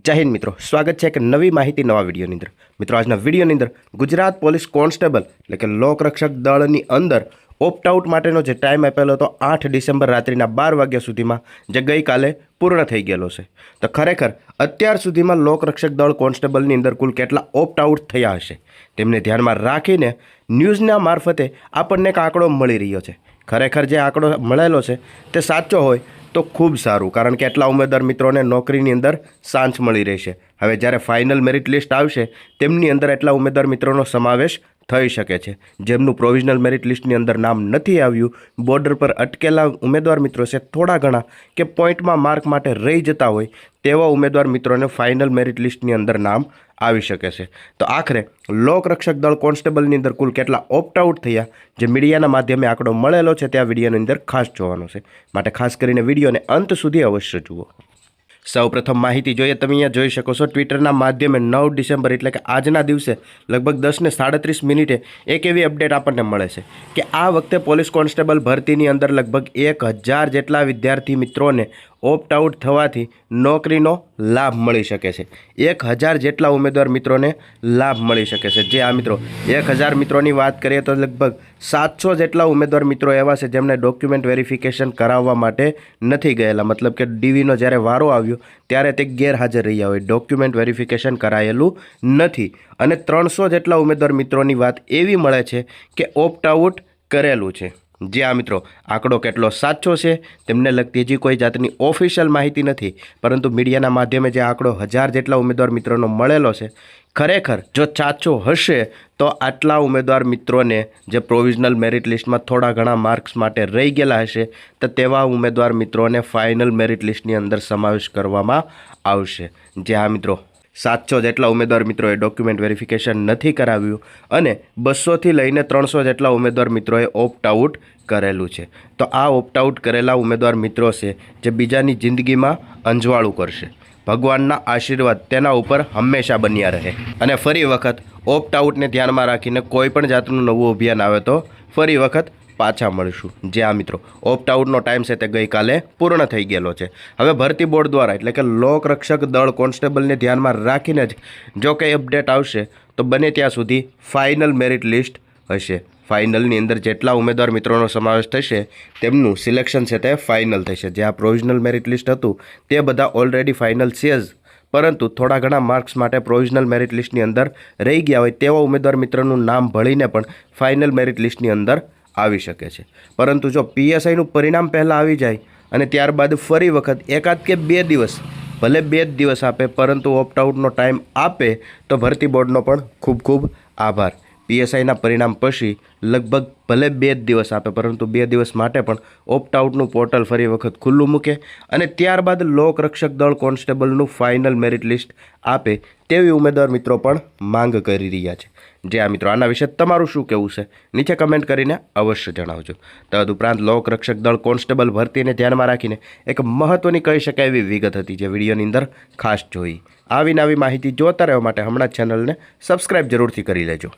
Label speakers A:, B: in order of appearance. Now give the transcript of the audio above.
A: જય હિન્દ મિત્રો, સ્વાગત છે એક નવી માહિતી નવા વિડીયોની અંદર। મિત્રો આજના વિડીયોની અંદર ગુજરાત પોલીસ કોન્સ્ટેબલ એટલે કે લોકરક્ષક દળની અંદર ઓપ્ટ આઉટ માટેનો જે ટાઈમ આપેલો હતો 8 ડિસેમ્બર રાત્રિના 12 વાગ્યા સુધીમાં જે ગઈકાલે પૂર્ણ થઈ ગયેલો છે। તો ખરેખર અત્યાર સુધીમાં લોકરક્ષક દળ કોન્સ્ટેબલની અંદર કુલ કેટલા ઓપ્ટ આઉટ થયા હશે તેમને ધ્યાનમાં રાખીને ન્યૂઝના મારફતે આપણને એક આંકડો મળી રહ્યો છે। ખરેખર જે આંકડો મળેલો છે તે સાચો હોય તો ખૂબ સારું, કારણ કે એટલા ઉમેદવાર મિત્રોને નોકરીની અંદર ચાન્સ મળી રહેશે। હવે જ્યારે ફાઇનલ મેરિટ લિસ્ટ આવશે તેમની અંદર એટલા ઉમેદવાર મિત્રોનો સમાવેશ થઈ શકે છે જેમનું પ્રોવિઝનલ મેરિટ લિસ્ટની અંદર નામ નથી આવ્યું, બોર્ડર પર અટકેલા ઉમેદવાર મિત્રો છે, થોડા ઘણા કે પોઈન્ટમાં માર્ક માટે રહી જતા હોય તેવા ઉમેદવાર મિત્રોને ફાઇનલ મેરિટ લિસ્ટની અંદર નામ આવી શકે છે। તો આખરે લોકરક્ષક દળ કોન્સ્ટેબલની અંદર કુલ કેટલા ઓપ્ટ આઉટ થયા જે મીડિયાના માધ્યમે આંકડો મળેલો છે તે આ વિડીયોની અંદર ખાસ જોવાનો છે, માટે ખાસ કરીને વિડીયોને અંત સુધી અવશ્ય જુઓ। સૌપ્રથમ માહિતી જોઈએ, તમે અહીંયા જોઈ શકો છો ટ્વિટરના માધ્યમે 9 ડિસેમ્બર એટલે કે આજના દિવસે લગભગ 10:37 એક એવી અપડેટ આપણને મળે છે કે આ વખતે પોલીસ કોન્સ્ટેબલ ભરતીની અંદર લગભગ 1000 જેટલા વિદ્યાર્થી મિત્રોને ઓપ્ટ આઉટ થવાથી નોકરીનો લાભ મળી શકે છે। 1000 જેટલા ઉમેદવાર મિત્રોને લાભ મળી શકે છે। જે આ મિત્રો 1000 મિત્રોની વાત કરીએ તો લગભગ 700 જેટલા ઉમેદવાર મિત્રો એવા છે જેમને ડોક્યુમેન્ટ વેરિફિકેશન કરાવવા માટે નથી ગયેલા, મતલબ કે ડીવીનો જ્યારે વારો આવ્યો ત્યારે તે ગેરહાજર રહ્યા હોય, ડોક્યુમેન્ટ વેરિફિકેશન કરાયેલું નથી। અને 300 જેટલા ઉમેદવાર મિત્રોની વાત એવી મળે છે કે ઓપ્ટ આઉટ કરેલું છે। જે આ મિત્રો આંકડો કેટલો સાચો છે તેમને લગતી હજી કોઈ જાતની ઓફિશિયલ માહિતી નથી, પરંતુ મીડિયાના માધ્યમે જે આંકડો 1000 જેટલા ઉમેદવાર મિત્રોનો મળેલો છે ખરેખર જો સાચો હશે તો આટલા ઉમેદવાર મિત્રોને જે પ્રોવિઝનલ મેરિટ લિસ્ટમાં થોડા ઘણા માર્ક્સ માટે રહી ગયેલા હશે તો તેવા ઉમેદવાર મિત્રોને ફાઇનલ મેરિટ લિસ્ટની અંદર સમાવેશ કરવામાં આવશે। જે આ મિત્રો 700 જેટલા ઉમેદવાર મિત્રોએ ડોક્યુમેન્ટ વેરિફિકેશન નથી કરાવ્યું અને 200થી લઈને 300 જેટલા ઉમેદવાર મિત્રોએ ઓપ્ટ આઉટ કરેલું છે। તો આ ઓપ્ટ આઉટ કરેલા ઉમેદવાર મિત્રો છે જે બીજાની જિંદગીમાં અંજવાળું કરશે। ભગવાનના આશીર્વાદ તેના ઉપર હંમેશા બન્યા રહે। અને ફરી વખત ઓપ્ટ આઉટને ધ્યાનમાં રાખીને કોઈ પણ જાતનું નવું અભિયાન આવે તો ફરી વખત પાછા મળીશું। જે આ મિત્રો ઓપ્ટ આઉટનો ટાઈમ છે તે ગઈકાલે પૂર્ણ થઈ ગયેલો છે। હવે ભરતી બોર્ડ દ્વારા એટલે કે લોકરક્ષક દળ કોન્સ્ટેબલને ધ્યાનમાં રાખીને જ જો કંઈ અપડેટ આવશે તો બને ત્યાં સુધી ફાઇનલ મેરિટ લિસ્ટ હશે। ફાઇનલની અંદર જેટલા ઉમેદવાર મિત્રોનો સમાવેશ થશે તેમનું સિલેક્શન છે તે ફાઇનલ થશે। જે આ પ્રોવિઝનલ મેરિટ લિસ્ટ હતું તે બધા ઓલરેડી ફાઇનલ છે જ, પરંતુ થોડા ઘણા માર્ક્સ માટે પ્રોવિઝનલ મેરિટ લિસ્ટની અંદર રહી ગયા હોય તેવા ઉમેદવાર મિત્રોનું નામ ભળીને પણ ફાઇનલ મેરિટ લિસ્ટની અંદર આવી શકે છે। પરંતુ જો પીએસઆઈનું પરિણામ પહેલાં આવી જાય અને ત્યારબાદ ફરી વખત એકાદ કે 2 દિવસ, ભલે 2 જ દિવસ આપે પરંતુ ઓપ્ટ આઉટનો ટાઈમ આપે તો ભરતી બોર્ડનો પણ ખૂબ ખૂબ આભાર। પીએસઆઈના પરિણામ પછી લગભગ ભલે 2 જ દિવસ આપે પરંતુ 2 દિવસ માટે પણ ઓપ્ટ આઉટનું પોર્ટલ ફરી વખત ખુલ્લું મૂકે અને ત્યારબાદ લોકરક્ષક દળ કોન્સ્ટેબલનું ફાઇનલ મેરિટ લિસ્ટ આપે તેવી ઉમેદવાર મિત્રો પણ માંગ કરી રહ્યા છે। જે આ મિત્રો આના વિશે તમારું શું કહેવું છે નીચે કમેન્ટ કરીને અવશ્ય જણાવજો। તદુપરાંત લોકરક્ષક દળ કોન્સ્ટેબલ ભરતીને ધ્યાનમાં રાખીને એક મહત્ત્વની કહી શકાય એવી વિગત હતી જે વિડીયોની અંદર ખાસ જોઈ। આવી નવી માહિતી જોતા રહેવા માટે હમણાં જ ચેનલને સબસ્ક્રાઈબ જરૂરથી કરી લેજો।